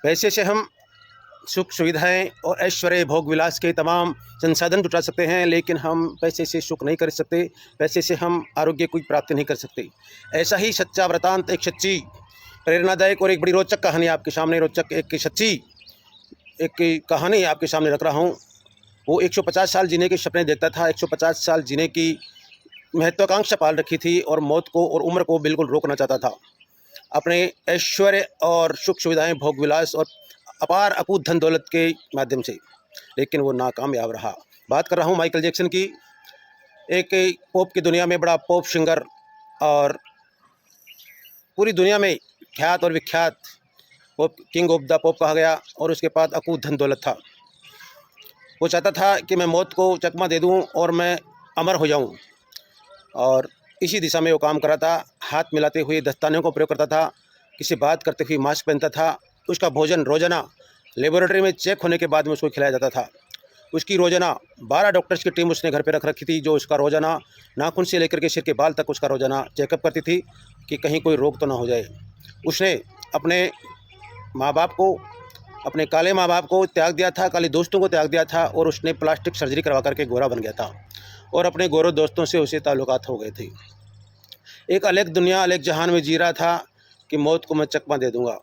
पैसे से हम सुख सुविधाएं और ऐश्वर्य भोग विलास के तमाम संसाधन जुटा सकते हैं, लेकिन हम पैसे से सुख नहीं कर सकते, पैसे से हम आरोग्य की प्राप्ति नहीं कर सकते। ऐसा ही सच्चा वृतांत, एक सच्ची प्रेरणादायक और एक बड़ी रोचक कहानी आपके सामने, रोचक एक सच्ची एक कहानी आपके सामने रख रहा हूँ। वो 150 साल जीने के सपने देखता था, 150 साल जीने की महत्वाकांक्षा पाल रखी थी और मौत को और उम्र को बिल्कुल रोकना चाहता था अपने ऐश्वर्य और सुख सुविधाएं, भोग विलास और अपार अकूत धन दौलत के माध्यम से, लेकिन वो नाकामयाब रहा। बात कर रहा हूँ माइकल जैक्सन की, एक पॉप की दुनिया में बड़ा पॉप सिंगर और पूरी दुनिया में ख्यात और विख्यात pop, king of the pop कहा गया, और उसके पास अकूत धन दौलत था। वो चाहता था कि मैं मौत को चकमा दे दूं और मैं अमर हो जाऊं, और इसी दिशा में वो काम कर रहा था। हाथ मिलाते हुए दस्तानों का प्रयोग करता था, किसी बात करते हुए मास्क पहनता था। उसका भोजन रोज़ाना लेबोरेटरी में चेक होने के बाद में उसको खिलाया जाता था। उसकी रोज़ाना 12 डॉक्टर्स की टीम उसने घर पे रख रखी थी, जो उसका रोज़ाना नाखून से लेकर के सिर के बाल तक उसका रोज़ाना चेकअप करती थी कि कहीं कोई रोग तो ना हो जाए। उसने अपने माँ बाप को, अपने काले माँ बाप को त्याग दिया था, काले दोस्तों को त्याग दिया था, और उसने प्लास्टिक सर्जरी करवा करके गोरा बन गया था, और अपने गोरे दोस्तों से उसे ताल्लुकात हो गए थे। एक अलग दुनिया, अलग जहान में जी रहा था कि मौत को मैं चकमा दे दूंगा।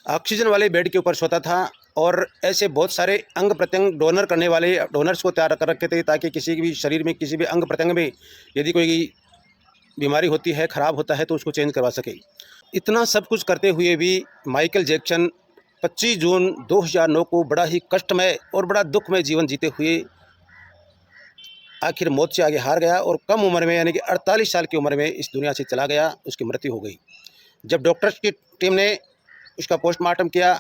ऑक्सीजन वाले बेड के ऊपर सोता था, और ऐसे बहुत सारे अंग प्रत्यंग डोनर करने वाले डोनर्स को तैयार कर रखे थे, ताकि किसी भी शरीर में, किसी भी अंग प्रत्यंग में यदि कोई बीमारी होती है, ख़राब होता है, तो उसको चेंज करवा सके। इतना सब कुछ करते हुए भी माइकल जैक्सन 25 जून 2009 को बड़ा ही कष्टमय और बड़ा दुखमय जीवन जीते हुए आखिर मौत से आगे हार गया, और कम उम्र में, यानी कि 48 साल की उम्र में इस दुनिया से चला गया। उसकी मृत्यु हो गई। जब डॉक्टर्स की टीम ने उसका पोस्टमार्टम किया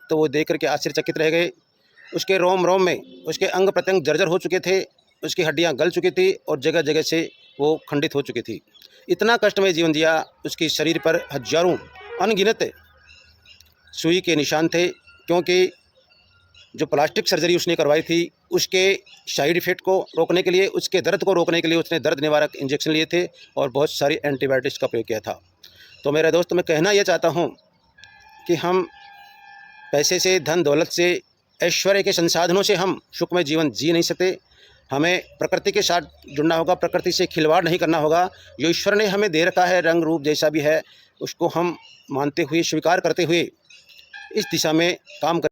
तो वो देख करके आश्चर्यचकित रह गए। उसके रोम रोम में उसके अंग प्रत्यंग जर्जर हो चुके थे, उसकी हड्डियां गल चुकी थी, और जगह जगह से वो खंडित हो चुकी थी। इतना कष्टमय जीवन जिया। उसके शरीर पर हजारों अनगिनत सुई के निशान थे, क्योंकि जो प्लास्टिक सर्जरी उसने करवाई थी, उसके साइड इफ़ेक्ट को रोकने के लिए, उसके दर्द को रोकने के लिए उसने दर्द निवारक इंजेक्शन लिए थे और बहुत सारी एंटीबायोटिक्स का प्रयोग किया था। तो मेरे दोस्त, मैं कहना यह चाहता हूँ कि हम पैसे से, धन दौलत से, ऐश्वर्य के संसाधनों से हम सुखमय जीवन जी नहीं सकते। हमें प्रकृति के साथ जुड़ना होगा, प्रकृति से खिलवाड़ नहीं करना होगा। जो ईश्वर ने हमें दे रखा है, रंग रूप जैसा भी है, उसको हम मानते हुए, स्वीकार करते हुए इस दिशा में काम कर